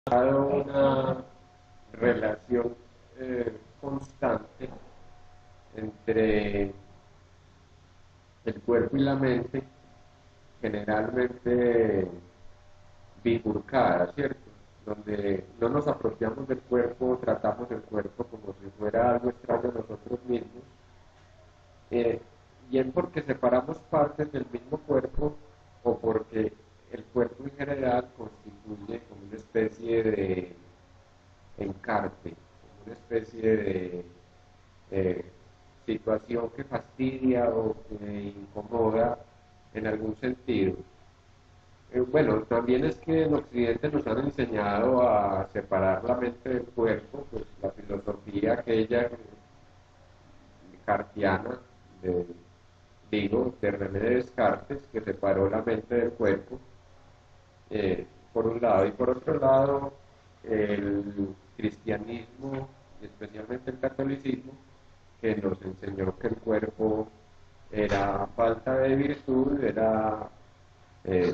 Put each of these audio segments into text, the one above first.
dado una relación constante entre el cuerpo y la mente, generalmente bifurcada, ¿cierto? Donde no nos apropiamos del cuerpo, tratamos el cuerpo como si fuera algo extraño a nosotros mismos, eh, bien porque separamos partes del mismo cuerpo o porque el cuerpo en general constituye como una especie de encarte, como una especie de eh, situación que fastidia o que incomoda en algún sentido. Bueno, también es que en Occidente nos han enseñado a separar la mente del cuerpo, pues la filosofía aquella cartiana de, de René Descartes, que separó la mente del cuerpo, por un lado, y por otro lado, el cristianismo, y especialmente el catolicismo, que nos enseñó que el cuerpo era falta de virtud, era eh,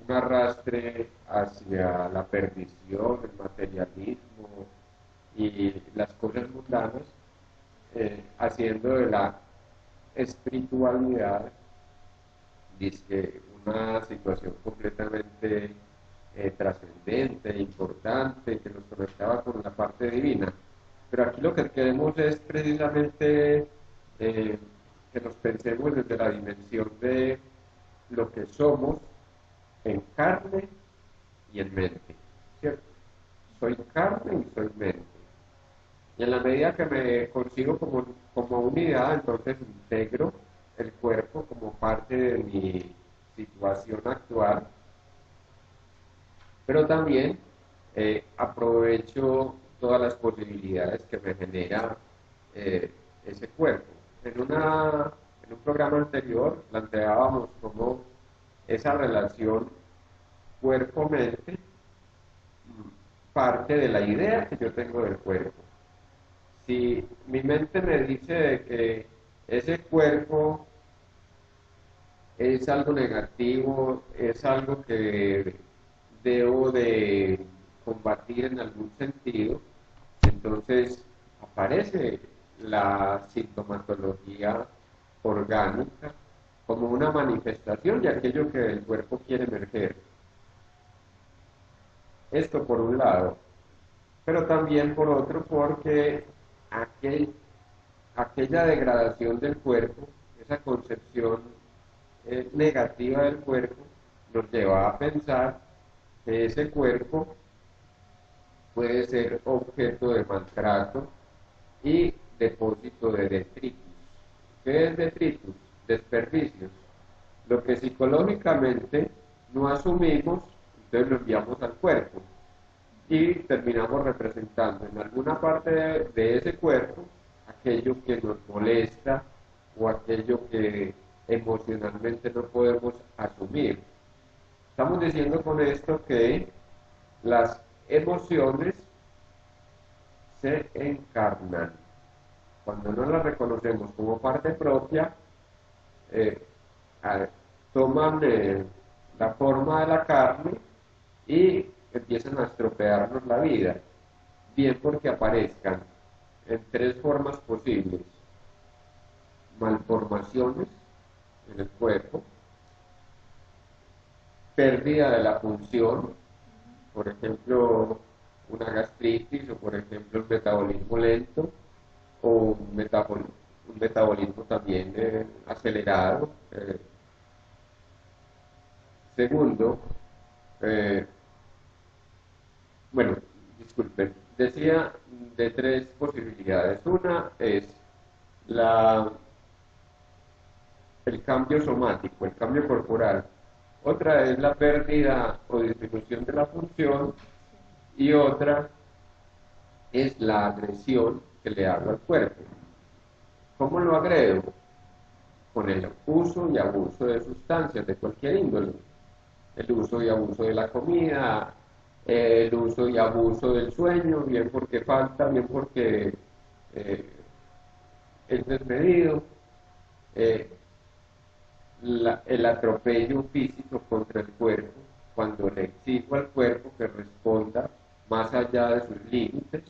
un arrastre hacia la perdición, el materialismo y las cosas mundanas, haciendo de la espiritualidad dizque una situación completamente trascendente, importante, que nos conectaba con la parte divina. Pero aquí lo que queremos es precisamente que nos pensemos desde la dimensión de lo que somos en carne y en mente, ¿cierto? Soy carne y soy mente. Y en la medida que me consigo como unidad, entonces integro el cuerpo como parte de mi situación actual, pero también aprovecho todas las posibilidades que me genera eh, ese cuerpo. En un programa anterior planteábamos cómo esa relación cuerpo-mente parte de la idea que yo tengo del cuerpo. Si mi mente me dice de que ese cuerpo es algo negativo, es algo que debo de combatir en algún sentido, entonces aparece la sintomatología orgánica como una manifestación de aquello que el cuerpo quiere emerger. Esto por un lado, pero también por otro porque aquel, aquella degradación del cuerpo, esa concepción negativa del cuerpo, nos lleva a pensar que ese cuerpo puede ser objeto de maltrato y depósito de detritus. ¿Qué es detritus? Desperdicios. Lo que psicológicamente no asumimos, entonces lo enviamos al cuerpo y terminamos representando en alguna parte de ese cuerpo aquello que nos molesta o aquello que emocionalmente no podemos asumir. Estamos diciendo con esto que las emociones se encarnan. Cuando no las reconocemos como parte propia, eh, a- toman la forma de la carne y empiezan a estropearnos la vida, bien porque aparezcan en tres formas posibles: malformaciones en el cuerpo, pérdida de la función, por ejemplo, una gastritis o por ejemplo el metabolismo lento o un metabolismo también acelerado. Segundo, eh, bueno, disculpen, decía de tres posibilidades. Una es la, el cambio somático, el cambio corporal. Otra es la pérdida o disminución de la función y otra es la agresión que le hago al cuerpo. ¿Cómo lo agrego? Con el uso y abuso de sustancias de cualquier índole. El uso y abuso de la comida, el uso y abuso del sueño, bien porque falta, bien porque eh, es desmedido, eh, el atropello físico contra el cuerpo, cuando le exijo al cuerpo que responda más allá de sus límites.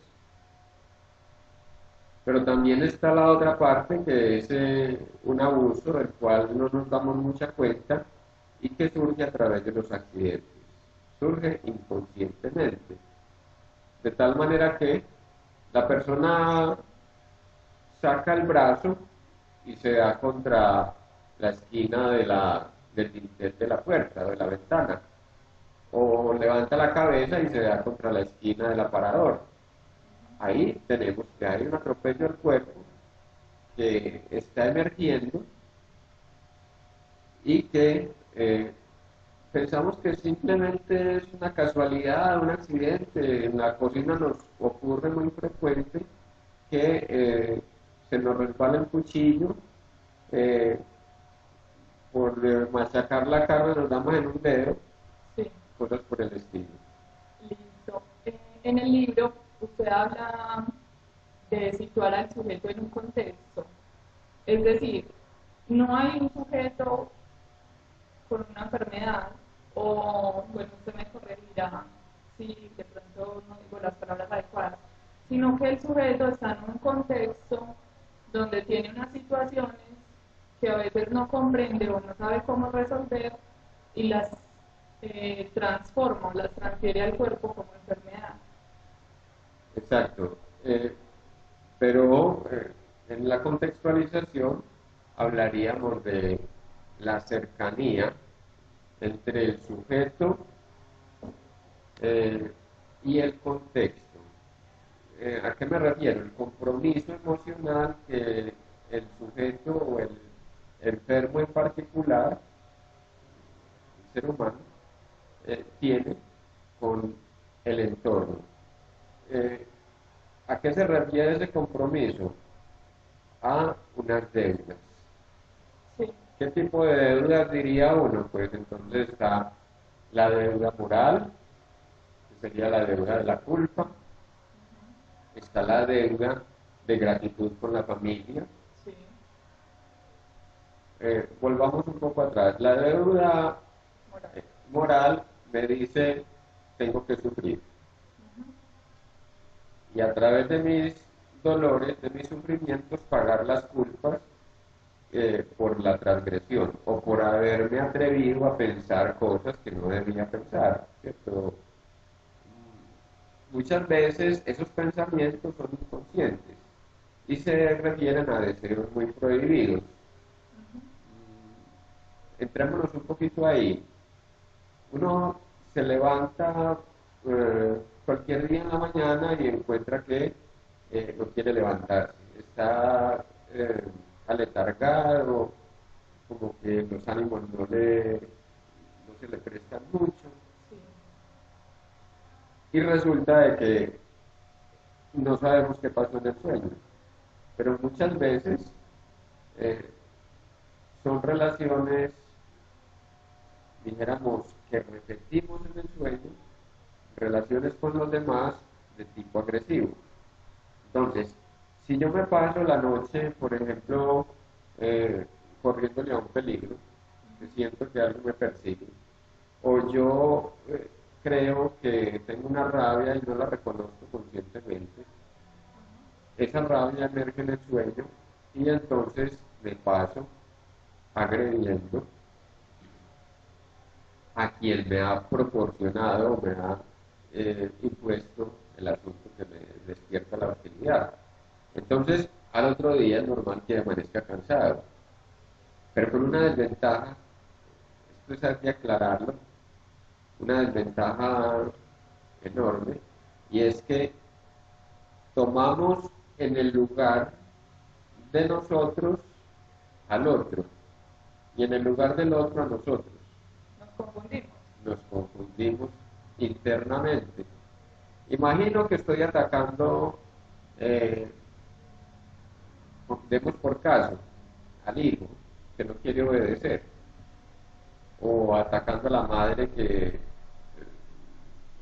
Pero también está la otra parte que es un abuso del cual no nos damos mucha cuenta y que surge a través de los accidentes. Surge inconscientemente. De tal manera que la persona saca el brazo y se da contra la esquina del dintel de la puerta o de la ventana. O levanta la cabeza y se da contra la esquina del aparador. Ahí tenemos que hay un atropello al cuerpo que está emergiendo y que pensamos que simplemente es una casualidad, un accidente. En la cocina nos ocurre muy frecuente que se nos resbala el cuchillo, eh, por machacar la carne nos damos en un dedo, Sí, cosas por el estilo. listo. En el libro usted habla de situar al sujeto en un contexto. Es decir, no hay un sujeto con una enfermedad, o bueno, usted me corregirá si de pronto no digo las palabras adecuadas, sino que el sujeto está en un contexto donde tiene unas situaciones que a veces no comprende o no sabe cómo resolver y las transforma o las transfiere al cuerpo como enfermedad. Exacto. Pero en la contextualización hablaríamos de la cercanía entre el sujeto eh, y el contexto. ¿A qué me refiero? El compromiso emocional que el sujeto o el enfermo en particular, el ser humano, tiene con el entorno. Eh, ¿A qué se refiere ese compromiso? A unas deudas. Sí, ¿Qué tipo de deudas diría uno? Pues entonces está la deuda moral, que sería la deuda de la culpa, está la deuda de gratitud con la familia. sí, Volvamos un poco atrás. La deuda moral. moral me dice, tengo que sufrir. Y a través de mis dolores, de mis sufrimientos, pagar las culpas por la transgresión o por haberme atrevido a pensar cosas que no debía pensar, ¿cierto? Muchas veces esos pensamientos son inconscientes y se refieren a deseos muy prohibidos. Entrémonos un poquito ahí. Uno se levanta cualquier día en la mañana y encuentra que no quiere levantarse. Está aletargado, como que los ánimos no se le prestan mucho. Sí, Y resulta de que no sabemos qué pasó en el sueño. Pero muchas veces eh, son relaciones, dijéramos, que repetimos en el sueño, relaciones con los demás de tipo agresivo. Entonces, si yo me paso la noche, por ejemplo, corriéndole a un peligro, que siento que algo me persigue, o yo creo que tengo una rabia y no la reconozco conscientemente, esa rabia emerge en el sueño y entonces me paso agrediendo a quien me ha proporcionado o me ha impuesto el asunto que me despierta la hostilidad. Entonces, al otro día es normal que amanezca cansado, pero con una desventaja, esto es hay que aclararlo, una desventaja enorme, y es que tomamos en el lugar de nosotros al otro, y en el lugar del otro a nosotros. nos confundimos. Nos confundimos internamente. Imagino que estoy atacando, eh, demos por caso, al hijo que no quiere obedecer, o atacando a la madre que,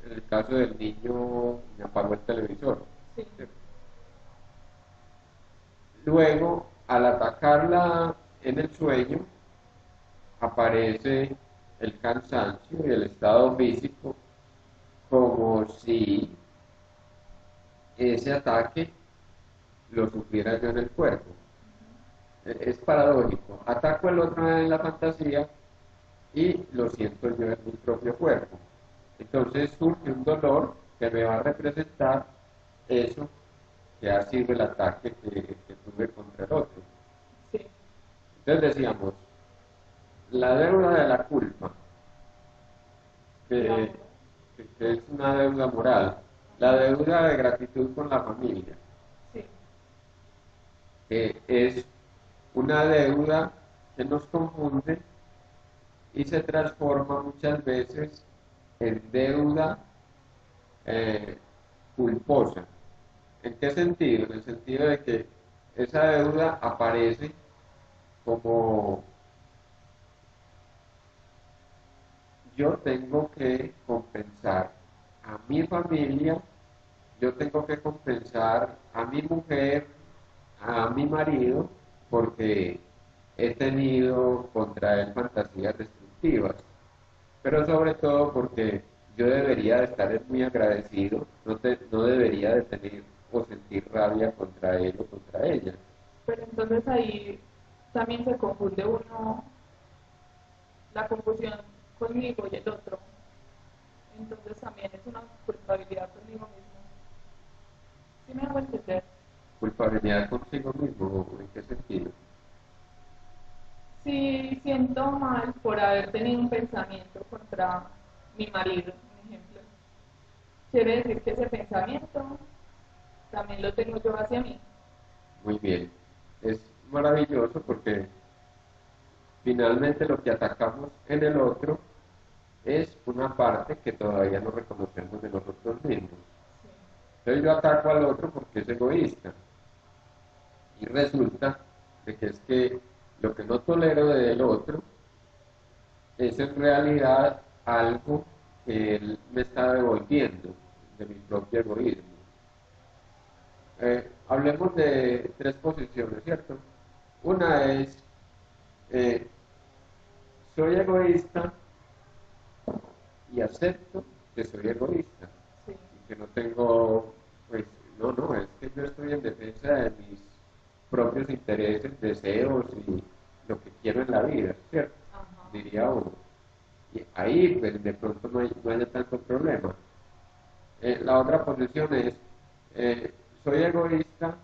en el caso del niño, me apagó el televisor. Sí, ¿Cierto? Luego, al atacarla en el sueño, aparece el cansancio y el estado físico como si ese ataque lo sufriera yo en el cuerpo. Es paradójico. Ataco al otro en la fantasía y lo siento yo en mi propio cuerpo. Entonces surge un dolor que me va a representar eso que ha sido el ataque que tuve contra el otro. Sí, Entonces decíamos, la deuda de la culpa, la que, que es una deuda moral, la deuda de gratitud con la familia, sí, que es una deuda que nos confunde y se transforma muchas veces en deuda eh, culposa. ¿En qué sentido? En el sentido de que esa deuda aparece como yo tengo que compensar a mi familia, yo tengo que compensar a mi mujer, a mi marido, porque he tenido contra él fantasías destructivas, pero sobre todo porque yo debería de estar muy agradecido, no debería de tener o sentir rabia contra él o contra ella. pero entonces ahí también se confunde uno la confusión conmigo y el otro. Entonces también es una culpabilidad conmigo mismo. ¿Sí me hago entender? Culpabilidad consigo mismo, ¿en qué sentido? Si siento mal por haber tenido un pensamiento contra mi marido, por ejemplo, quiere decir que ese pensamiento también lo tengo yo hacia mí. Muy bien. Es maravilloso porque finalmente lo que atacamos en el otro es una parte que todavía no reconocemos de nosotros mismos. Sí, Entonces yo ataco al otro porque es egoísta. Y resulta de que es que lo que no tolero del otro es en realidad algo que él me está devolviendo de mi propio egoísmo. Hablemos de tres posiciones, ¿cierto? Una es, eh, soy egoísta y acepto que soy egoísta sí, y que no tengo, pues, no, es que yo estoy en defensa de mis propios intereses, deseos y lo que quiero en la vida, ¿cierto? ajá, Diría uno. Y ahí, pues, de pronto no haya tanto problema. La otra posición es, eh, soy egoísta,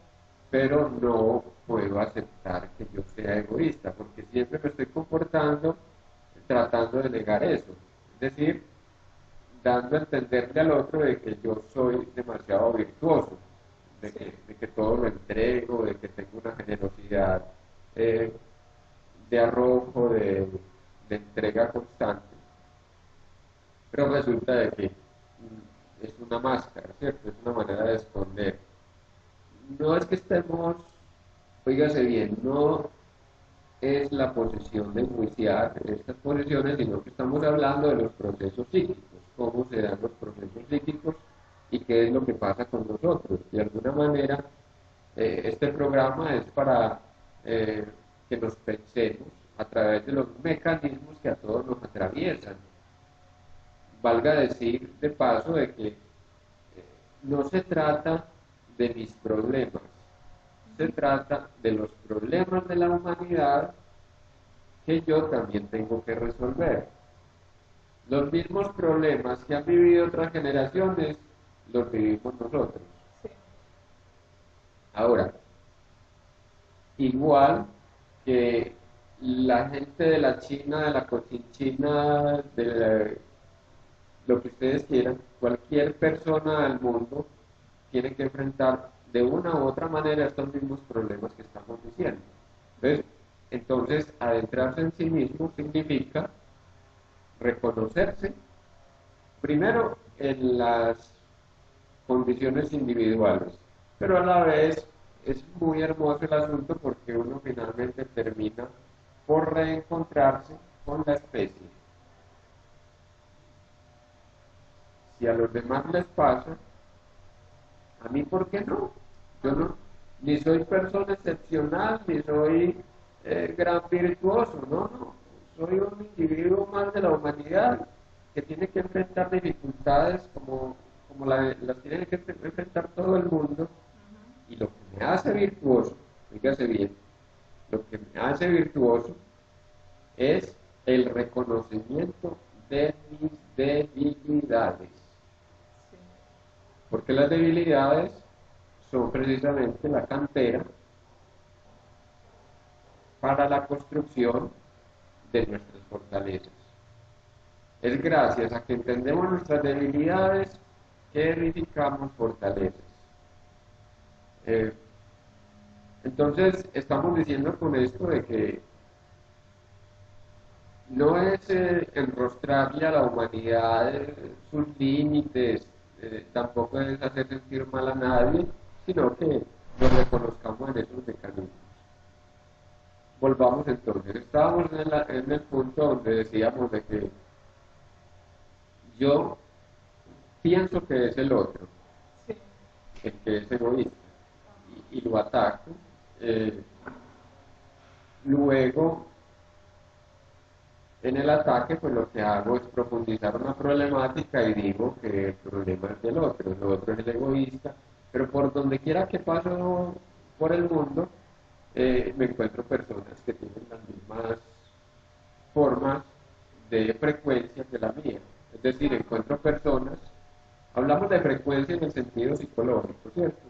pero no puedo aceptar que yo sea egoísta, porque siempre me estoy comportando tratando de negar eso. Es decir, dando a entenderle al otro de que yo soy demasiado virtuoso, sí, de que todo lo entrego, de que tengo una generosidad eh, de arrojo, de entrega constante. Pero resulta de que es una máscara, ¿cierto? Es una manera de esconder. No es que estemos, oígase bien, no es la posición de enjuiciar estas posiciones, sino que estamos hablando de los procesos psíquicos, cómo se dan los procesos psíquicos y qué es lo que pasa con nosotros. De alguna manera, este programa es para que nos pensemos a través de los mecanismos que a todos nos atraviesan. Valga decir de paso de que no se trata de mis problemas, se trata de los problemas de la humanidad que yo también tengo que resolver. Los mismos problemas que han vivido otras generaciones los vivimos nosotros. sí, Ahora, igual que la gente de la China, de la Cochinchina, lo que ustedes quieran, cualquier persona del mundo tiene que enfrentar de una u otra manera estos mismos problemas que estamos diciendo. Entonces, adentrarse en sí mismo significa reconocerse primero en las condiciones individuales, pero a la vez es muy hermoso el asunto porque uno finalmente termina por reencontrarse con la especie. Si a los demás les pasa, a mí, ¿por qué no? Yo no, ni soy persona excepcional, ni soy gran virtuoso, no. Soy un individuo más de la humanidad que tiene que enfrentar dificultades como como las tiene que enfrentar todo el mundo, y lo que me hace virtuoso, fíjese bien, lo que me hace virtuoso es el reconocimiento de mis debilidades. Porque las debilidades son precisamente la cantera para la construcción de nuestras fortalezas. Es gracias a que entendemos nuestras debilidades que edificamos fortalezas. Entonces, estamos diciendo con esto de que no es enrostrarle a la humanidad sus límites, tampoco es hacer sentir mal a nadie, sino que nos reconozcamos en esos mecanismos. Volvamos entonces, estábamos en el punto donde decíamos de que yo pienso que es el otro, Sí. el que es egoísta, y lo ataco. Luego, en el ataque, pues lo que hago es profundizar una problemática y digo que el problema es del otro, el otro es el egoísta, pero por donde quiera que paso por el mundo, me encuentro personas que tienen las mismas formas de frecuencia que la mía. Es decir, encuentro personas, hablamos de frecuencia en el sentido psicológico, ¿cierto?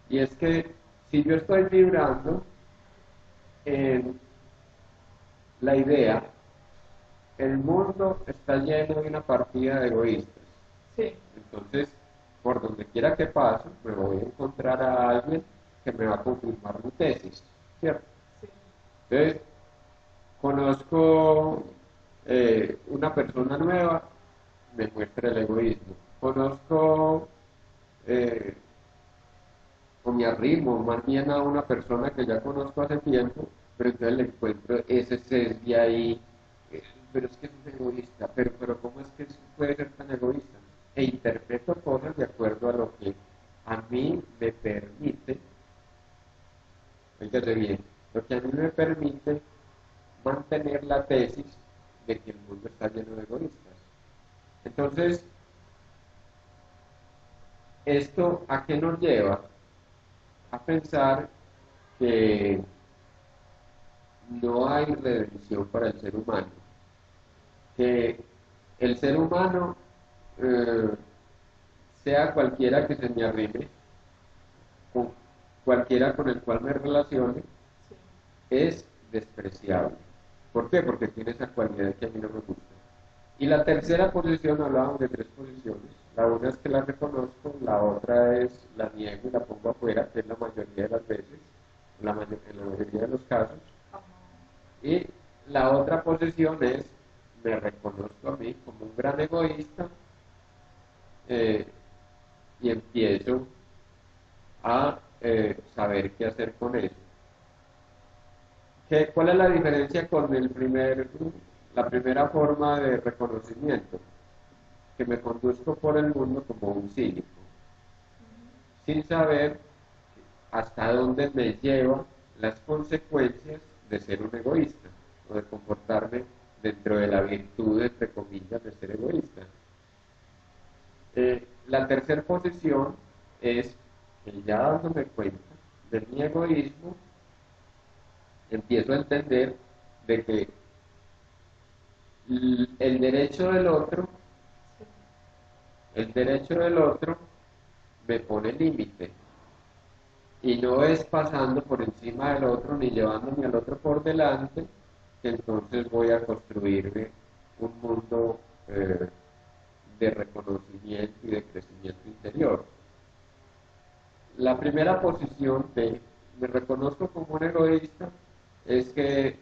Y es que si yo estoy vibrando en la idea, el mundo está lleno de una partida de egoístas. Sí. Entonces, por donde quiera que pase, me voy a encontrar a alguien que me va a confirmar mi tesis, ¿cierto? Sí. Entonces, conozco una persona nueva, me muestra el egoísmo. Conozco o me arrimo más bien a una persona que ya conozco hace tiempo, pero entonces le encuentro ese sesgo ahí, pero es que es un egoísta, pero ¿cómo es que puede ser tan egoísta? E interpreto cosas de acuerdo a lo que a mí me permite, fíjate bien, lo que a mí me permite mantener la tesis de que el mundo está lleno de egoístas. Entonces, ¿esto a qué nos lleva? A pensar que no hay redención para el ser humano, que el ser humano, eh, sea cualquiera que se me arrime, con cualquiera con el cual me relacione, Sí. es despreciable. ¿Por qué? Porque tiene esa cualidad que a mí no me gusta. Y la tercera posición, hablábamos de tres posiciones. La una es que la reconozco, la otra es la niego y la pongo afuera, que es la mayoría de las veces, en la mayoría de los casos. Ajá. Y la otra posición es, me reconozco a mí como un gran egoísta, eh, y empiezo a saber qué hacer con eso. ¿Cuál es la diferencia con la primera forma de reconocimiento? Que me conduzco por el mundo como un cínico, sin saber hasta dónde me llevan las consecuencias de ser un egoísta o de comportarme dentro de la virtud, entre comillas, de ser egoísta. La tercera posición es que ya dándome cuenta de mi egoísmo, empiezo a entender de que el derecho del otro, el derecho del otro me pone límite. Y no es pasando por encima del otro ni llevándome al otro por delante, que entonces voy a construirme un mundo de reconocimiento y de crecimiento interior. La primera posición de me reconozco como un egoísta es que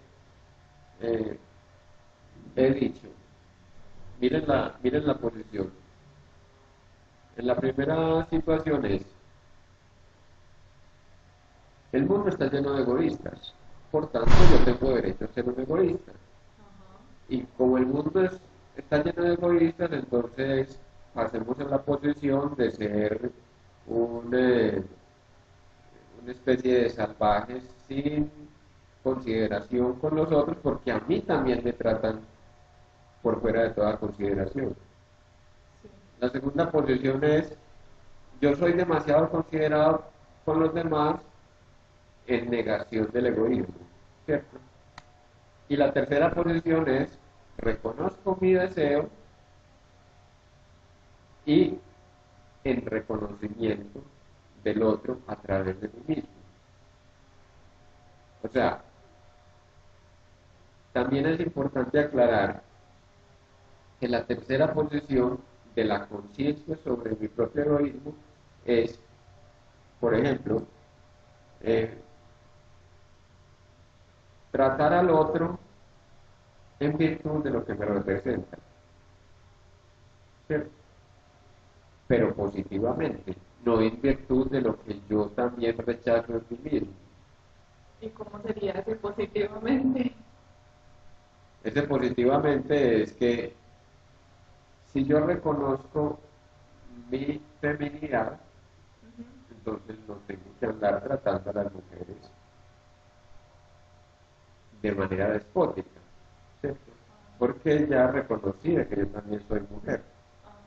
he dicho, miren la posición. En la primera situación es, el mundo está lleno de egoístas, por tanto yo tengo derecho a ser un egoísta. Ajá. Y como el mundo está lleno de egoístas, entonces pasemos en la posición de ser una especie de salvajes sin consideración con los otros, porque a mí también me tratan por fuera de toda consideración. Sí. La segunda posición es, yo soy demasiado considerado con los demás en negación del egoísmo, ¿cierto? Y la tercera posición es, reconozco mi deseo y en reconocimiento del otro a través de mí mismo. O sea, también es importante aclarar que la tercera posición de la conciencia sobre mi propio egoísmo es, por ejemplo, eh, tratar al otro en virtud de lo que me representa, ¿cierto? Pero positivamente, no en virtud de lo que yo también rechazo en mí mismo. ¿Y cómo sería ese positivamente? Ese positivamente es que si yo reconozco mi feminidad, Ujú. entonces no tengo que andar tratando a las mujeres de manera despótica, ¿cierto? Porque ya reconocí que yo también soy mujer. Ah,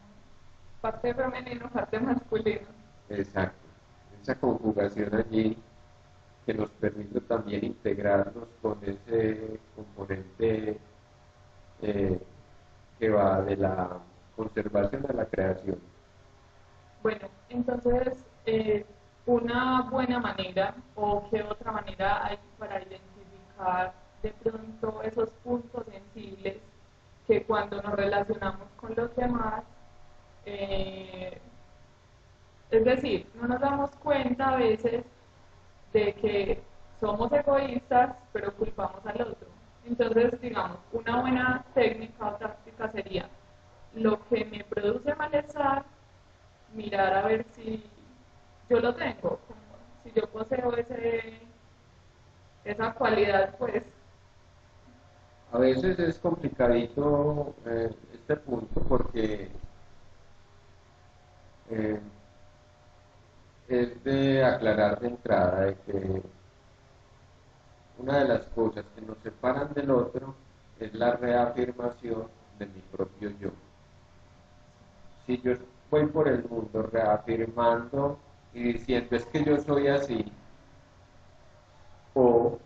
parte femenino, parte masculino. Exacto. Esa conjugación allí que nos permite también integrarnos con ese componente eh, que va de la conservación a la creación. Bueno, entonces, una buena manera o qué otra manera hay para identificar de pronto esos puntos sensibles que cuando nos relacionamos con los demás, eh, es decir, no nos damos cuenta a veces de que somos egoístas, pero culpamos al otro. Entonces, digamos, una buena técnica o táctica sería lo que me produce malestar, mirar a ver si yo lo tengo, como si yo poseo esa cualidad, pues. A veces es complicadito este punto porque eh, es de aclarar de entrada de que una de las cosas que nos separan del otro es la reafirmación de mi propio yo. Si yo voy por el mundo reafirmando y diciendo es que yo soy así, o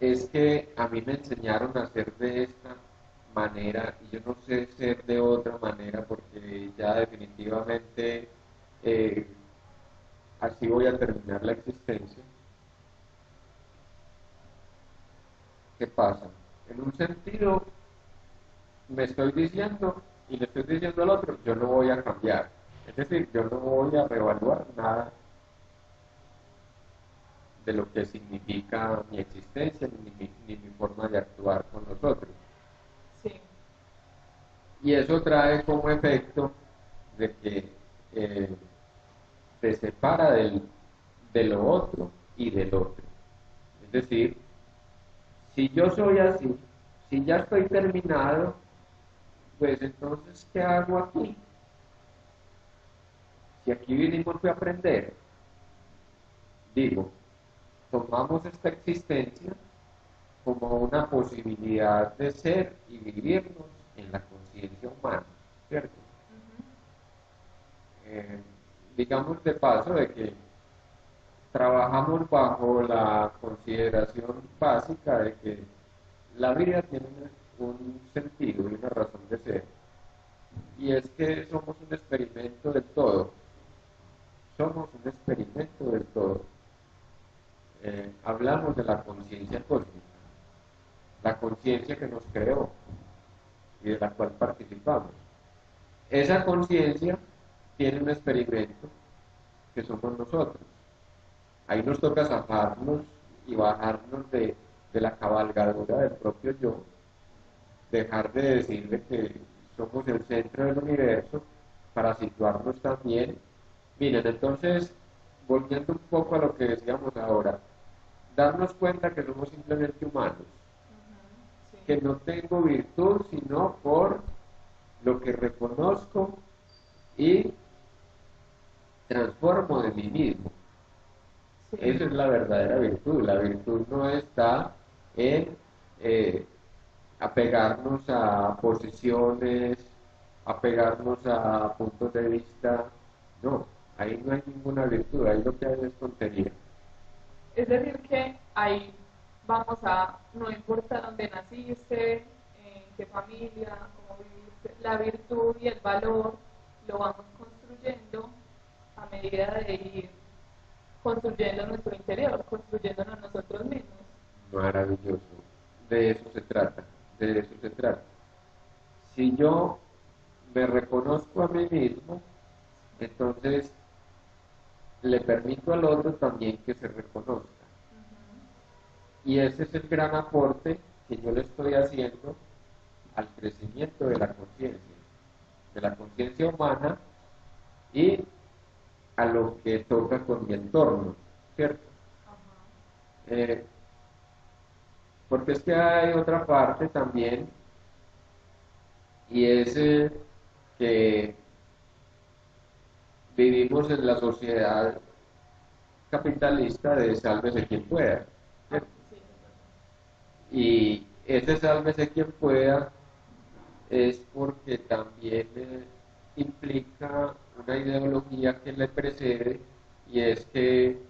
es que a mí me enseñaron a ser de esta manera y yo no sé ser de otra manera porque ya definitivamente eh, así voy a terminar la existencia. ¿Qué pasa? En un sentido me estoy diciendo y le estoy diciendo al otro, yo no voy a cambiar. Es decir, yo no voy a reevaluar nada de lo que significa mi existencia ni mi forma de actuar con los otros. Sí, Y eso trae como efecto de que eh, se separa de lo otro y del otro. Es decir, si yo soy así, si ya estoy terminado, pues entonces, ¿qué hago aquí? Si aquí vinimos a aprender, digo, tomamos esta existencia como una posibilidad de ser y vivirnos en la conciencia humana, ¿cierto? ujú, Eh, digamos de paso de que trabajamos bajo la consideración básica de que la vida tiene un sentido y una razón de ser, y es que somos un experimento del todo, somos un experimento del todo. Hablamos de la conciencia cósmica, la conciencia que nos creó y de la cual participamos. Esa conciencia tiene un experimento que somos nosotros. Ahí nos toca zafarnos y bajarnos de la cabalgadura del propio yo, dejar de decirle que somos el centro del universo para situarnos también. Miren, entonces, volviendo un poco a lo que decíamos ahora, darnos cuenta que somos simplemente humanos, ujú, que sí, no tengo virtud sino por lo que reconozco y transformo de mí mismo. sí, Esa es la verdadera virtud. La virtud no está en eh, apegarnos a posiciones, apegarnos a puntos de vista. No, ahí no hay ninguna virtud, ahí lo que hay es tontería. Es decir, que ahí vamos a, no importa dónde naciste, en qué familia, cómo viviste, la virtud y el valor lo vamos construyendo a medida de ir construyendo nuestro interior, construyéndonos nosotros mismos. Maravilloso. De eso se trata, de eso se trata. Si yo me reconozco a mí mismo, entonces le permito al otro también que se reconozca. Y ese es el gran aporte que yo le estoy haciendo al crecimiento de la conciencia humana y a lo que toca con mi entorno, ¿cierto? Eh, porque es que hay otra parte también, y es que vivimos en la sociedad capitalista de sálvese quien pueda, ¿cierto? Y ese sálvese quien pueda es porque también implica una ideología que le precede y es que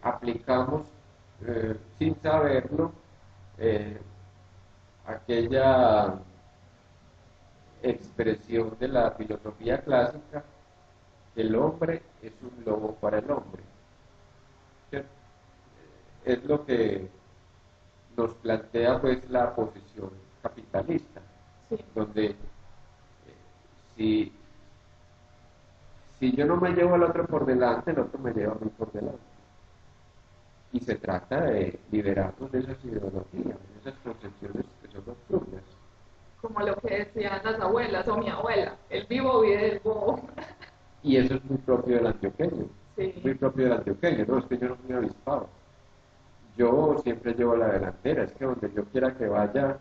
aplicamos sin saberlo eh, aquella expresión de la filosofía clásica, que el hombre es un lobo para el hombre, ¿cierto? Es lo que nos plantea pues la posición capitalista, Sí. donde si, si yo no me llevo al otro por delante, el otro me lleva a mí por delante. Y se trata de liberarnos de esas ideologías, de esas concepciones que son absurdas. Como lo que decían las abuelas o mi abuela, el vivo vive del bobo. Y eso es muy propio del antioqueño, Sí. muy propio del antioqueño, no es que yo no soy avispado. Yo siempre llevo la delantera, es que donde yo quiera que vaya,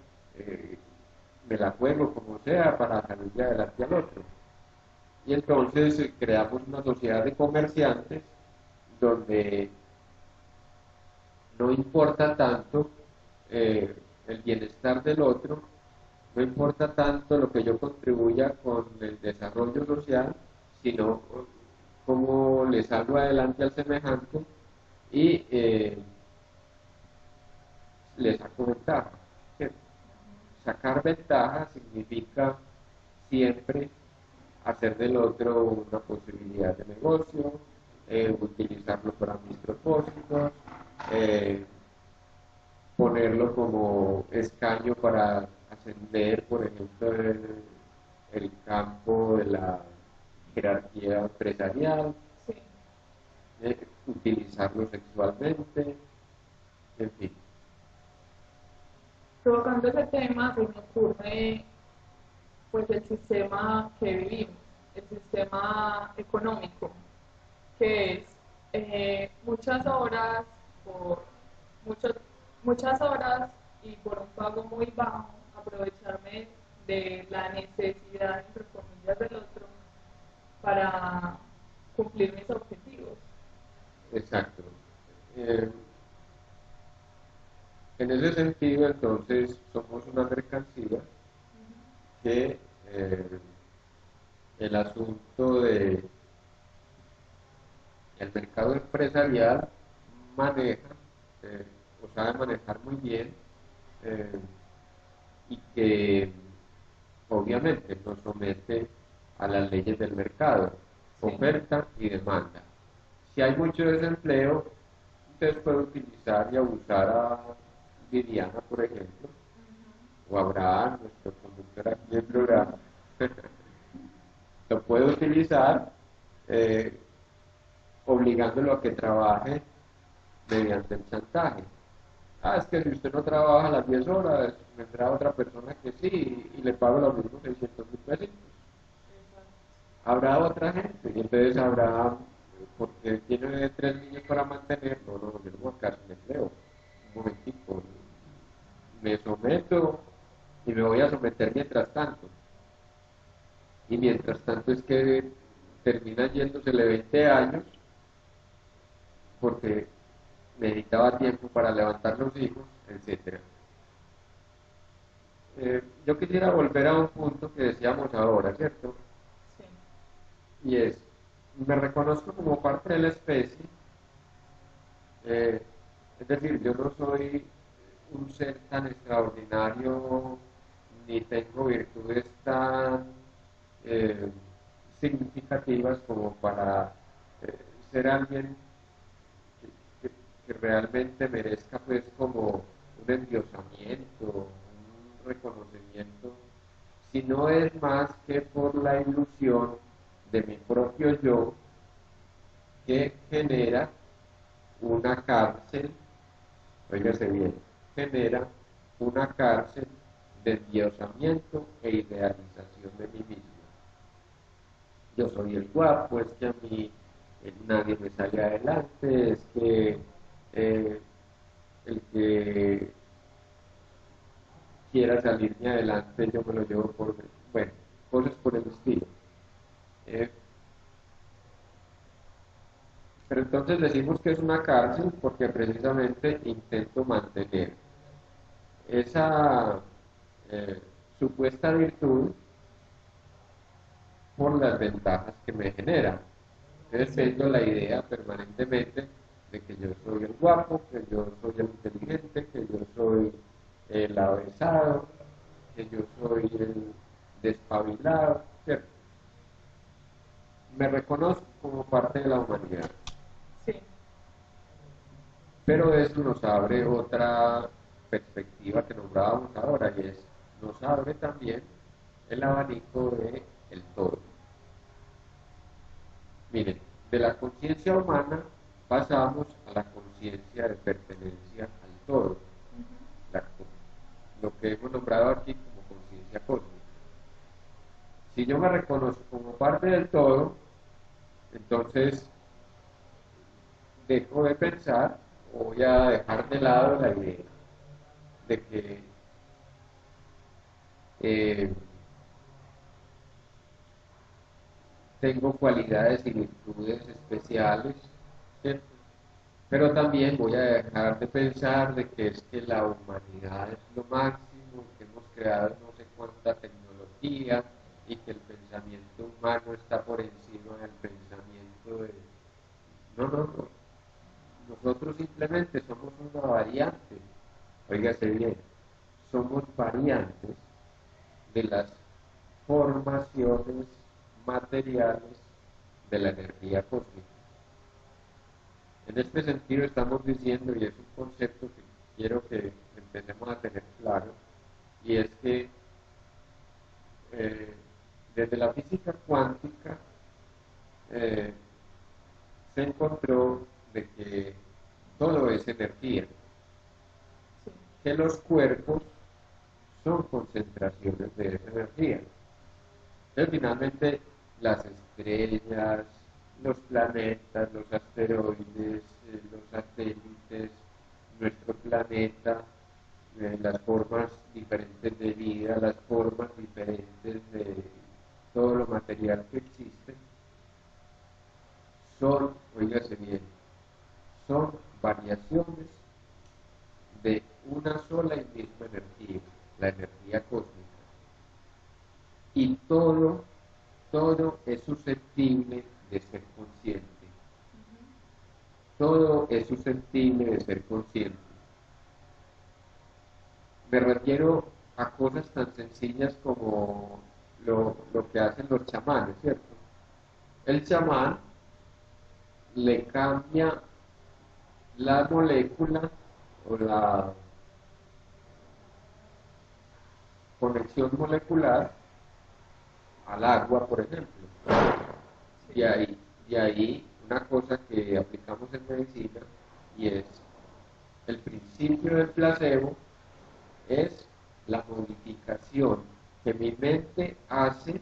me la juego como sea para salirle adelante al otro. Y entonces creamos una sociedad de comerciantes donde no importa tanto el bienestar del otro, no importa tanto lo que yo contribuya con el desarrollo social, sino cómo le salgo adelante al semejante y le saco ventaja. ¿Cierto? Sacar ventaja significa siempre hacer del otro una posibilidad de negocio, utilizarlo para mis propósitos, eh, ponerlo como escaño para ascender, por ejemplo, el campo de la jerarquía empresarial, Sí. utilizarlo sexualmente, en fin. Tocando ese tema, se me ocurre pues el sistema que vivimos, el sistema económico, que es muchas horas por muchos, muchas horas y por un pago muy bajo, aprovecharme de la necesidad, entre comillas, del otro para cumplir mis objetivos. Exacto. Eh, en ese sentido, entonces, somos una mercancía que el asunto de el mercado empresarial maneja o sabe manejar muy bien eh, y que obviamente nos somete a las leyes del mercado, Sí. oferta y demanda. Si hay mucho desempleo, usted puede utilizar y abusar a Viviana, por ejemplo, o Abraham, nuestro conductor aquí del programa, lo puede utilizar obligándolo a que trabaje mediante el chantaje. Ah, es que si usted no trabaja las 10 horas, vendrá otra persona que sí y le paga los mismos 600.000 pesos. Habrá otra gente, y entonces habrá, porque tiene 3 niños para mantener, no, no, yo no voy a quedar sin empleo. Un momentico, me someto y me voy a someter mientras tanto. Y mientras tanto es que termina yéndosele 20 años porque necesitaba tiempo para levantar los hijos, etcétera. yo quisiera volver a un punto que decíamos ahora, ¿cierto? Sí. Y es, me reconozco como parte de la especie, eh, es decir, yo no soy un ser tan extraordinario, ni tengo virtudes tan eh, significativas como para eh, ser alguien que, que realmente merezca pues como un endiosamiento, un reconocimiento, sino es más que por la ilusión de mi propio yo que genera una cárcel, óigase bien, genera una cárcel de endiosamiento e idealización de mí mismo. Yo soy el guapo, es que a mí nadie me sale adelante, es que el que quiera salirme adelante yo me lo llevo por, bueno, cosas por el estilo. Eh, pero entonces decimos que es una cárcel porque precisamente intento mantener esa eh, supuesta virtud por las ventajas que me generan. Entonces tengo la idea permanentemente de que yo soy el guapo, que yo soy el inteligente, que yo soy el avesado, que yo soy el despabilado, ¿cierto? Me reconozco como parte de la humanidad, Sí. pero eso nos abre otra perspectiva que nombrábamos ahora y es, nos abre también el abanico de el todo. Miren, de la conciencia humana pasamos a la conciencia de pertenencia al todo, la- lo que hemos nombrado aquí como conciencia cósmica. Si yo me reconozco como parte del todo, entonces dejo de pensar o voy a dejar de lado la idea de que eh, tengo cualidades y virtudes especiales, ¿cierto? Pero también voy a dejar de pensar de que es que la humanidad es lo máximo, que hemos creado no sé cuánta tecnología y que el pensamiento humano está por encima del pensamiento de... No, no, no. Nosotros simplemente somos una variante, óigase bien, somos variantes de las formaciones materiales de la energía cósmica. En este sentido estamos diciendo, y es un concepto que quiero que empecemos a tener claro, y es que eh, desde la física cuántica eh, se encontró de que todo es energía, que los cuerpos son concentraciones de esa energía. Entonces, finalmente, las estrellas, los planetas, los asteroides, los satélites, nuestro planeta, las formas diferentes de vida, las formas diferentes de todo lo material que existe, son, oígase bien, son variaciones de una sola y misma energía, la energía cósmica. Y todo es susceptible de ser consciente. Todo es susceptible de ser consciente. Me refiero a cosas tan sencillas como lo que hacen los chamanes, ¿cierto? El chamán le cambia la molécula o la conexión molecular al agua, por ejemplo. De ahí una cosa que aplicamos en medicina y es el principio del placebo es la modificación que mi mente hace,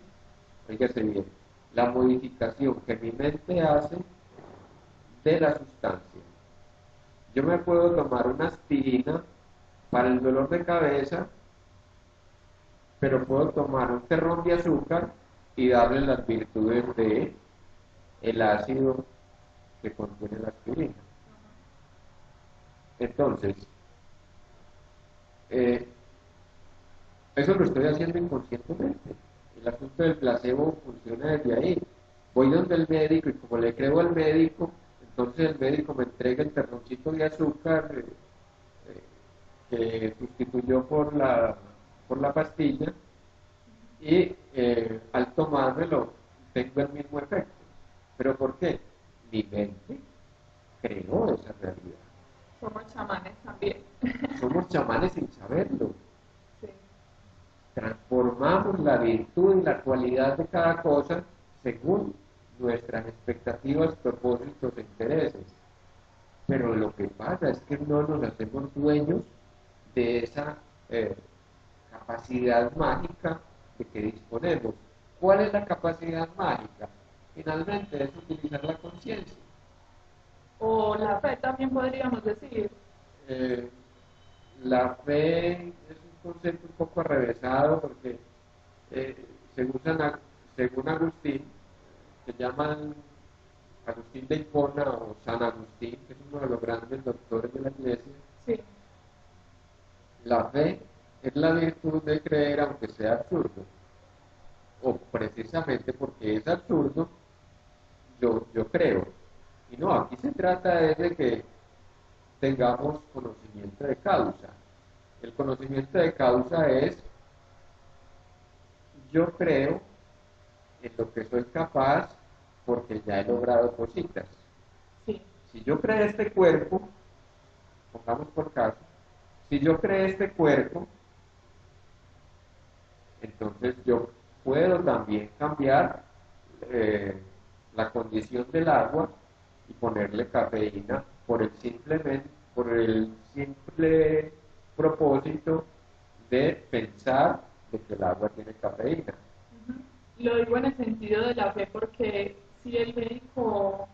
fíjese bien, la modificación que mi mente hace de la sustancia. Yo me puedo tomar una aspirina para el dolor de cabeza, pero puedo tomar un terrón de azúcar y darle las virtudes de el ácido que contiene la aspirina. Entonces, eh, Eso lo estoy haciendo inconscientemente. El asunto del placebo funciona desde ahí. Voy donde el médico y como le creo al médico, entonces el médico me entrega el terroncito de azúcar que sustituyó por la pastilla y al tomármelo tengo el mismo efecto. ¿Pero por qué? Mi mente creó esa realidad. Somos chamanes también. Somos chamanes sin saberlo. Sí. Transformamos la virtud y la cualidad de cada cosa según nuestras expectativas, propósitos e intereses. Pero lo que pasa es que no nos hacemos dueños de esa capacidad mágica de que disponemos. ¿Cuál es la capacidad mágica? Finalmente es utilizar la conciencia. O la fe también podríamos decir. Eh, la fe es un concepto un poco arrevesado porque eh, según, según Agustín, que llaman Agustín de Hipona o San Agustín, que es uno de los grandes doctores de la iglesia, Sí. la fe es la virtud de creer aunque sea absurdo, o precisamente porque es absurdo, yo creo. Y no, aquí se trata de que tengamos conocimiento de causa. El conocimiento de causa es, yo creo en lo que soy capaz porque ya he logrado cositas. Sí. Si yo creo este cuerpo, pongamos por caso, si yo creo este cuerpo, entonces yo puedo también cambiar eh, la condición del agua y ponerle cafeína por el simple propósito de pensar de que el agua tiene cafeína. Ujú. Lo digo en el sentido de la fe porque si el médico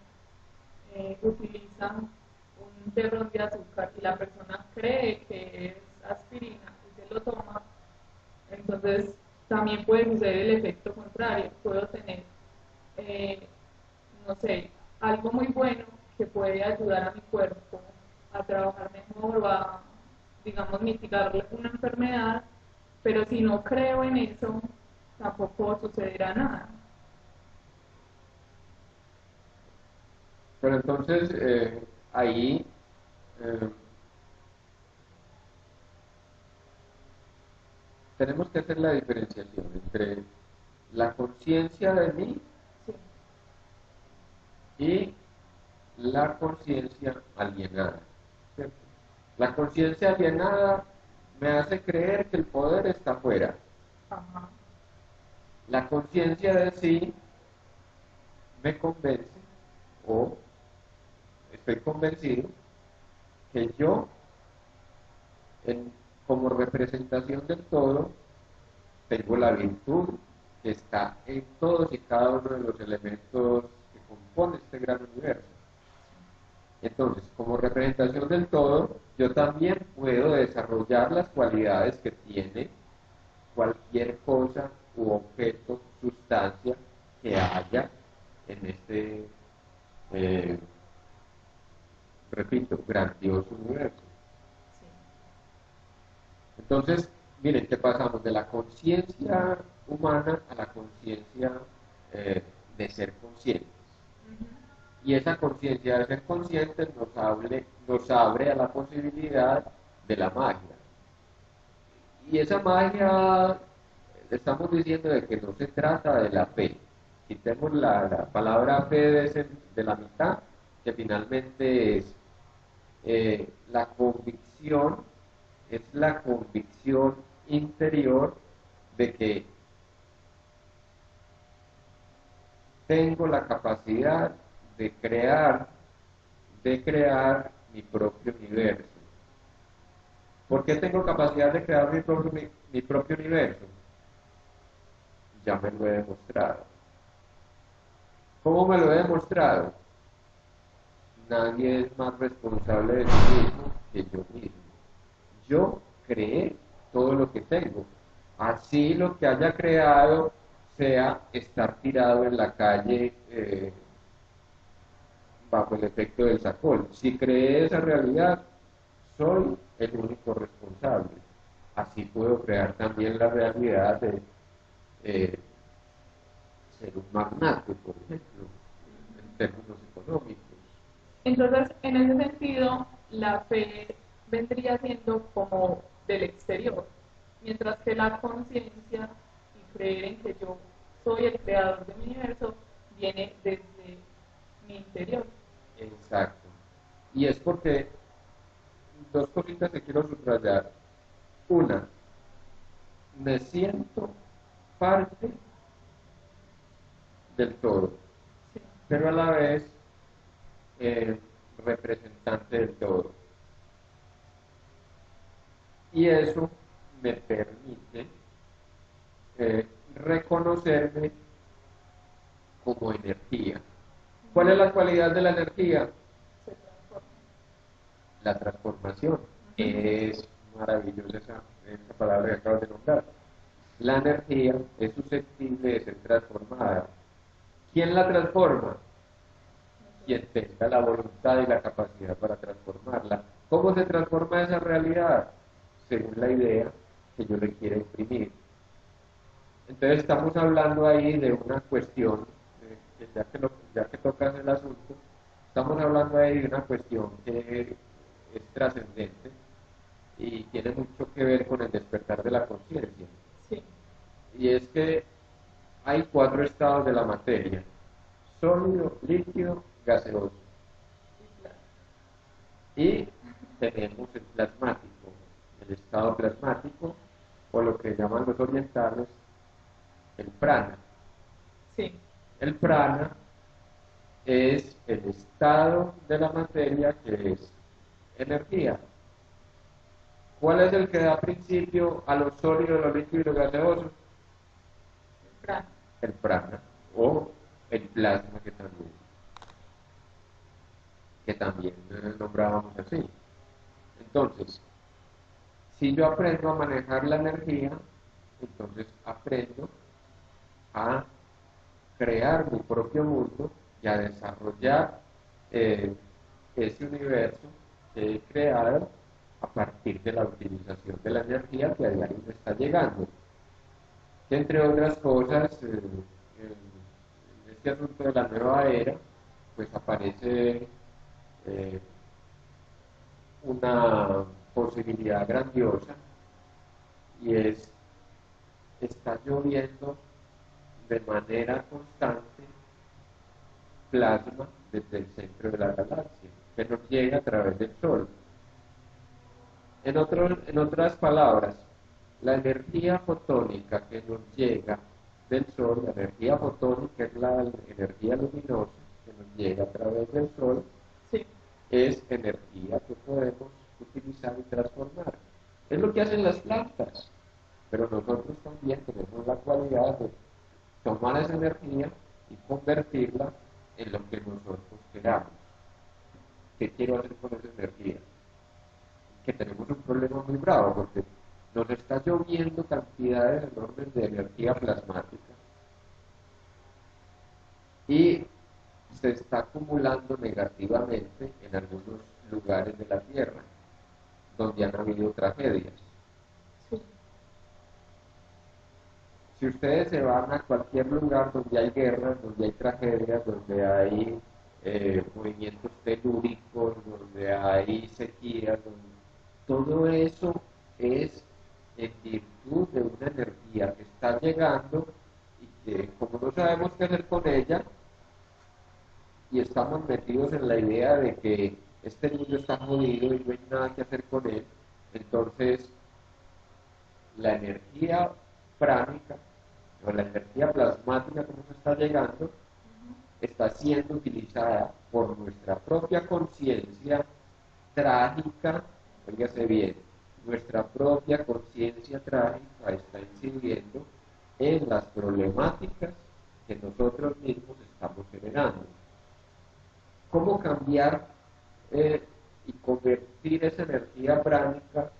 utiliza un terrón de azúcar y la persona cree que es aspirina y se lo toma, entonces también puede suceder el efecto contrario. Puedo tener, eh, no sé, algo muy bueno que puede ayudar a mi cuerpo a trabajar mejor o a, digamos, mitigar una enfermedad, pero si no creo en eso, tampoco sucederá nada. Pero entonces ahí eh, tenemos que hacer la diferenciación entre la conciencia de mí Sí. y la conciencia alienada. ¿Cierto? La conciencia alienada me hace creer que el poder está afuera. Ajá. La conciencia de sí me convence o estoy convencido que yo, en- como representación del todo, tengo la virtud que está en todos y cada uno de los elementos que componen este gran universo. Entonces, como representación del todo, yo también puedo desarrollar las cualidades que tiene cualquier cosa u objeto, sustancia que haya en este, eh, repito, grandioso universo. Sí. Entonces, miren que pasamos de la conciencia humana a la conciencia de ser conscientes. Ujú. Y esa conciencia de ser conscientes nos abre a la posibilidad de la magia. Y esa magia, estamos diciendo de que no se trata de la fe. Quitemos la palabra fe de la mitad, que finalmente es la convicción, es la convicción interior de que tengo la capacidad de crear mi propio universo. ¿Por qué tengo capacidad de crear mi propio universo? Ya me lo he demostrado. ¿Cómo me lo he demostrado? Nadie es más responsable de sí mismo que yo mismo. Yo creé todo lo que tengo. Así lo que haya creado sea estar tirado en la calle bajo el efecto del sacol. Si creé esa realidad, soy el único responsable. así puedo crear también la realidad de eh, ser un magnate, por ejemplo, en términos económicos. Entonces, en ese sentido, la fe vendría siendo como del exterior, mientras que la conciencia y creer en que yo soy el creador de mi universo viene desde mi interior. Exacto. Y es porque dos cositas que quiero subrayar. Una, me siento parte del todo, Sí, pero a la vez representante del todo. Y eso me permite reconocerme como energía. ¿Cuál es la cualidad de la energía? se transforma. La transformación. Ujú. Es maravillosa esa palabra que acabas de nombrar. La energía es susceptible de ser transformada. ¿Quién la transforma? Quien tenga la voluntad y la capacidad para transformarla. ¿Cómo se transforma esa realidad? Según la idea que yo le quiera imprimir. Entonces estamos hablando ahí de una cuestión, que ya que tocas el asunto, estamos hablando ahí de una cuestión que es trascendente y tiene mucho que ver con el despertar de la conciencia. Sí, Y es que hay cuatro estados de la materia: sólido, líquido, gaseoso. sí, claro. Y tenemos el plasmático, el estado plasmático, o lo que llaman los orientales el prana. Sí, El prana es el estado de la materia que es energía. ¿Cuál es el que da principio a los sólidos, los líquidos y los gaseosos? el prana. El prana o el plasma que también nombrábamos así. Entonces, si yo aprendo a manejar la energía, entonces aprendo a crear mi propio mundo y a desarrollar eh, ese universo que he creado a partir de la utilización de la energía que a diario me está llegando. Que entre otras cosas, en este asunto de la nueva era, pues aparece eh, una posibilidad grandiosa y está lloviendo de manera constante plasma desde el centro de la galaxia, que nos llega a través del Sol. En otras palabras, la energía fotónica que nos llega del Sol, la energía fotónica es la energía luminosa que nos llega a través del Sol, Sí, es energía que podemos utilizar y transformar. Es lo que hacen las plantas, pero nosotros también tenemos la cualidad de tomar esa energía y convertirla en lo que nosotros queramos. ¿Qué quiero hacer con esa energía? Que tenemos un problema muy bravo porque nos está lloviendo cantidades enormes de energía plasmática y se está acumulando negativamente en algunos lugares de la Tierra donde han habido tragedias. sí, Si ustedes se van a cualquier lugar donde hay guerras, donde hay tragedias, donde hay movimientos telúricos, donde hay sequías, todo eso es en virtud de una energía que está llegando y que como no sabemos qué hacer con ella y estamos metidos en la idea de que este mundo está jodido y no hay nada que hacer con él, entonces la energía pránica o la energía plasmática que nos está llegando está siendo utilizada por nuestra propia conciencia trágica, oígase bien, nuestra propia conciencia trágica está incidiendo en las problemáticas que nosotros mismos estamos generando. ¿Cómo cambiar y convertir esa energía pránica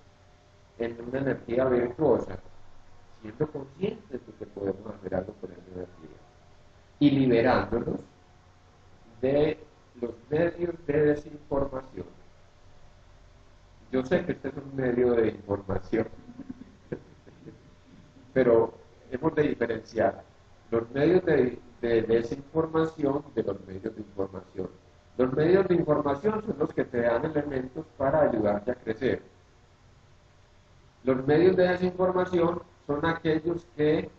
en una energía virtuosa? Siendo conscientes de que podemos hacer algo con esa energía y liberándonos de los medios de desinformación. Yo sé que este es un medio de información pero hemos de diferenciar los medios de desinformación de los medios de información. Los medios de información son los que te dan elementos para ayudarte a crecer. Los medios de desinformación son aquellos que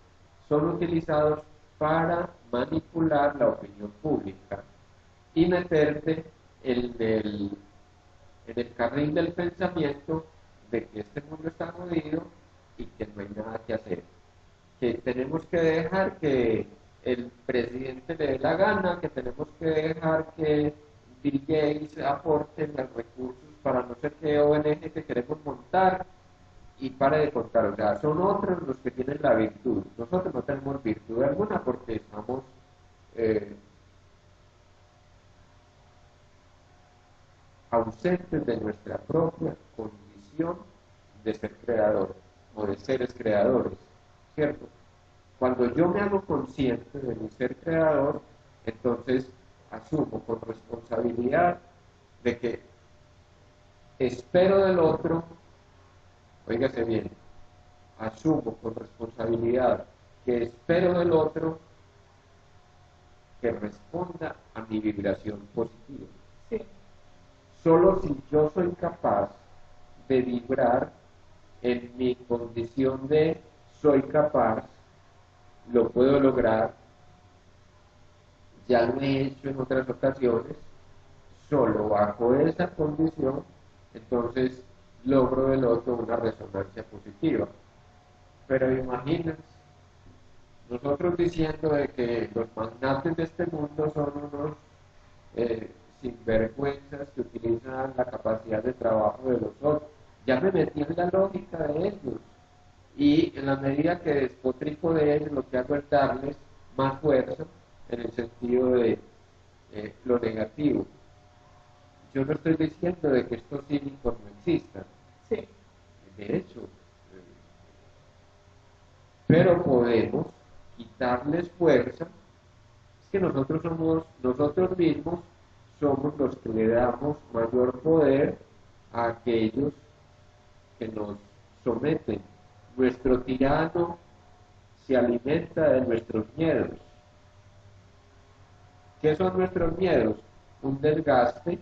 son utilizados para manipular la opinión pública y meterte en el carril del pensamiento de que este mundo está jodido y que no hay nada que hacer. Que tenemos que dejar que el presidente le dé la gana, que tenemos que dejar que Bill Gates aporte los recursos para no sé qué ONG que queremos montar y pare de contar. O sea, son otros los que tienen la virtud. Nosotros no tenemos virtud alguna porque estamos ausentes de nuestra propia condición de ser creador o de seres creadores, ¿cierto? Cuando yo me hago consciente de mi ser creador, entonces asumo con responsabilidad de que espero del otro, óigase bien, asumo con responsabilidad que espero del otro que responda a mi vibración positiva. Sí. Solo si yo soy capaz de vibrar en mi condición de soy capaz, lo puedo lograr. Ya lo he hecho en otras ocasiones, solo bajo esa condición, entonces logro del otro una resonancia positiva. Pero imagínense, nosotros diciendo de que los magnates de este mundo son unos sinvergüenzas que utilizan la capacidad de trabajo de los otros, ya me metí en la lógica de ellos. Y en la medida que despotrico de ellos, lo que hago es darles más fuerza en el sentido de lo negativo. Yo no estoy diciendo de que estos cínicos no existan. Sí. De hecho, pero podemos quitarles fuerza. Es que nosotros mismos somos los que le damos mayor poder a aquellos que nos someten. Nuestro tirano se alimenta de nuestros miedos. ¿Qué son nuestros miedos? Un desgaste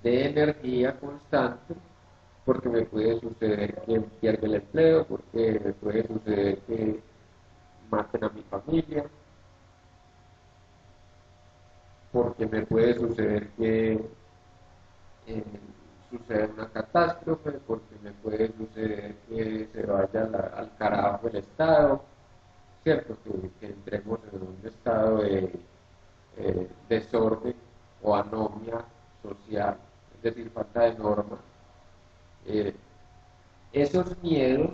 de energía constante, porque me puede suceder que pierda el empleo, porque me puede suceder que maten a mi familia, porque me puede suceder que suceda una catástrofe, porque me puede suceder que se vaya al carajo el Estado, ¿cierto? Que entremos en un estado de desorden o anomia social, es decir, falta de norma. Esos miedos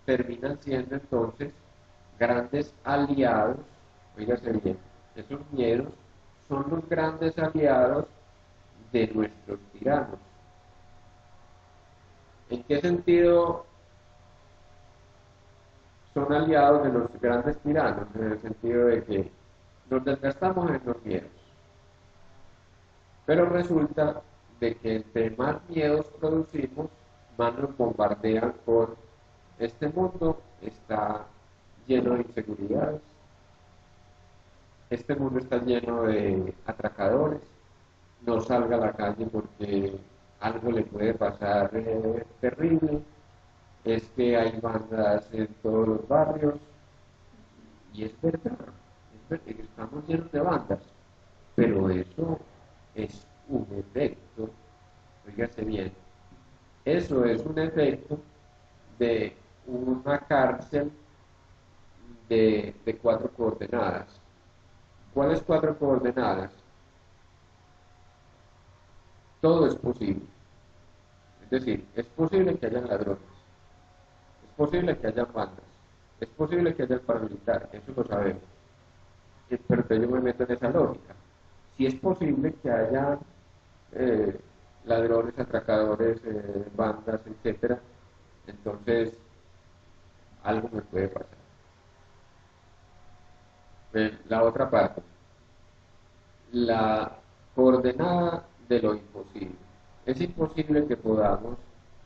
terminan siendo entonces grandes aliados, oígase bien, esos miedos son los grandes aliados de nuestros tiranos. ¿En qué sentido son aliados de los grandes tiranos? En el sentido de que nos desgastamos en los miedos. Pero resulta de que entre más miedos producimos, más nos bombardean con este mundo está lleno de inseguridades, este mundo está lleno de atracadores, no salga a la calle porque algo le puede pasar terrible, es que hay bandas en todos los barrios, y es verdad, estamos llenos de bandas, pero eso es un efecto, fíjate bien, eso es un efecto de una cárcel de 4 coordenadas. ¿Cuáles 4 coordenadas? Todo es posible. Es decir, es posible que haya ladrones, es posible que haya bandas, es posible que haya el paramilitar, eso lo sabemos. Pero yo me meto en esa lógica. Si es posible que haya ladrones, atracadores, bandas, etcétera, entonces algo me puede pasar. La otra parte, la coordenada de lo imposible. Es imposible que podamos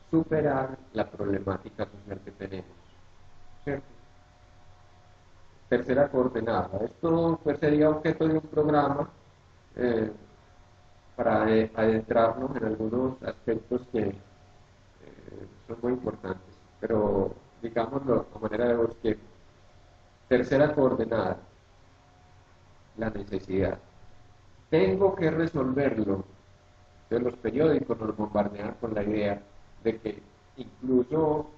superar la problemática social que tenemos. ¿cierto? Tercera coordenada. Esto pues sería objeto de un programa para adentrarnos en algunos aspectos que son muy importantes, pero digámoslo a manera de bosquejo. Tercera coordenada, la necesidad. Tengo que resolverlo. Entonces los periódicos nos bombardean con la idea de que incluso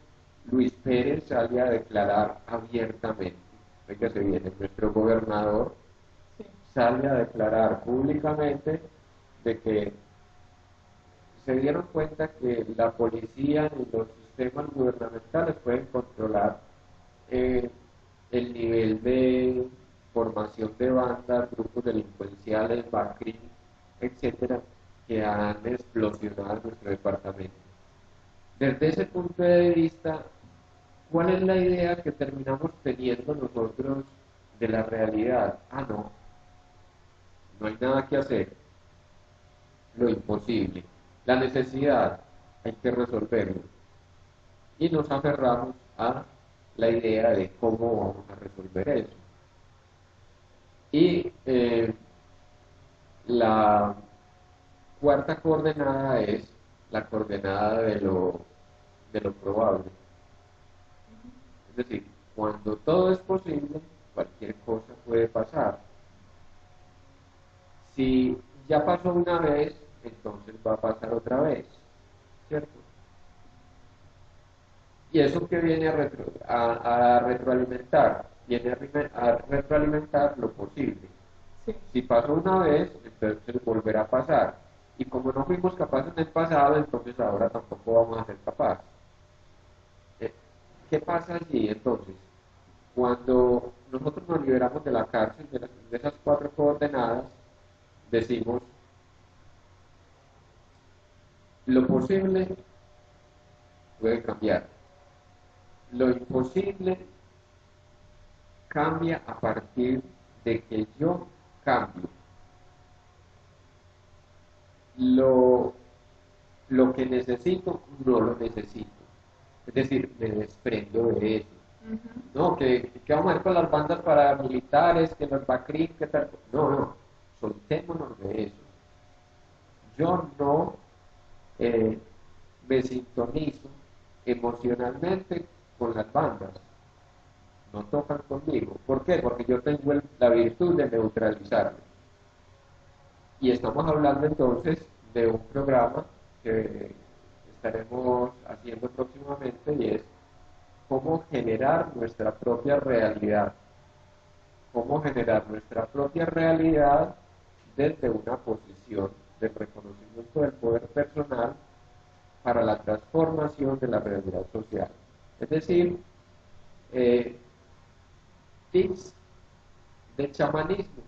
Luis Pérez sale a declarar abiertamente, fíjese bien, nuestro gobernador Sí. sale a declarar públicamente de que se dieron cuenta que la policía y los sistemas gubernamentales pueden controlar el nivel de formación de bandas, grupos delincuenciales, BACRI, etcétera, que han explosionado en nuestro departamento. Desde ese punto de vista, ¿cuál es la idea que terminamos teniendo nosotros de la realidad? Ah, no, no hay nada que hacer, lo imposible, la necesidad, hay que resolverlo. Y nos aferramos a la idea de cómo vamos a resolver eso. Y la cuarta coordenada es la coordenada de lo probable. Es decir, cuando todo es posible, cualquier cosa puede pasar. Si ya pasó una vez, entonces va a pasar otra vez, ¿cierto? Y eso que viene a retroalimentar, viene a retroalimentar lo posible. Sí. Si pasó una vez, entonces volverá a pasar. Y como no fuimos capaces en el pasado, entonces ahora tampoco vamos a ser capaces. ¿Qué pasa allí entonces? Cuando nosotros nos liberamos de la cárcel, de esas cuatro coordenadas, decimos, lo posible puede cambiar. Lo imposible cambia a partir de que yo cambio. Lo, lo que necesito, no lo necesito. Es decir, me desprendo de eso. No, que vamos a ir con las bandas paramilitares, que los BACRIM, que tal. No, no, soltémonos de eso. Yo no me sintonizo emocionalmente con las bandas. No tocan conmigo. ¿Por qué? Porque yo tengo la virtud de neutralizarme. Y estamos hablando entonces de un programa que estaremos haciendo próximamente y es cómo generar nuestra propia realidad. Cómo generar nuestra propia realidad desde una posición de reconocimiento del poder personal para la transformación de la realidad social. Es decir, tips de chamanismo,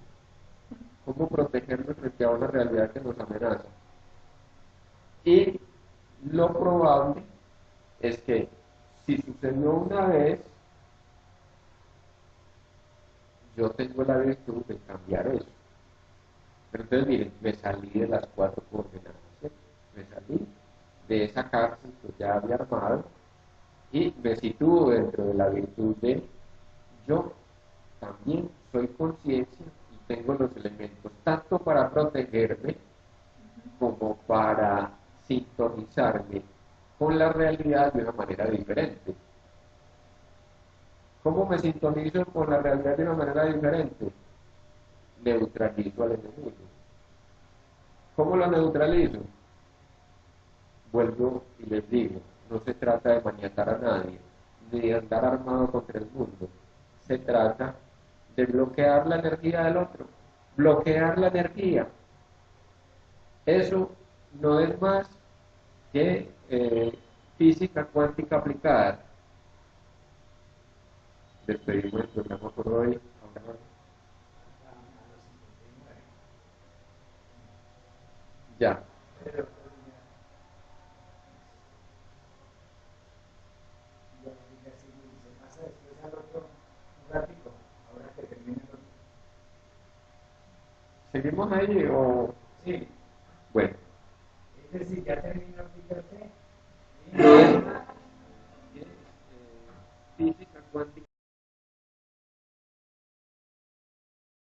cómo protegernos frente a una realidad que nos amenaza. Y lo probable es que si sucedió una vez, yo tengo la virtud de cambiar eso. Pero entonces miren, me salí de las cuatro coordenadas, ¿sí? Me salí de esa cárcel que ya había armado y me sitúo dentro de la virtud de yo también soy conciencia y tengo los elementos tanto para protegerme como para sintonizarme con la realidad de una manera diferente. ¿Cómo me sintonizo con la realidad de una manera diferente? Neutralizo al enemigo. ¿Cómo lo neutralizo? Vuelvo y les digo, no se trata de maniatar a nadie, ni de andar armado contra el mundo. Se trata de bloquear la energía del otro. Bloquear la energía. Eso no es más que física cuántica aplicada. Despedimos el programa por hoy. Ahora, ya. ¿Seguimos ahí o...? Sí, Bueno, es decir, ya terminó, fíjate. no es más que física cuántica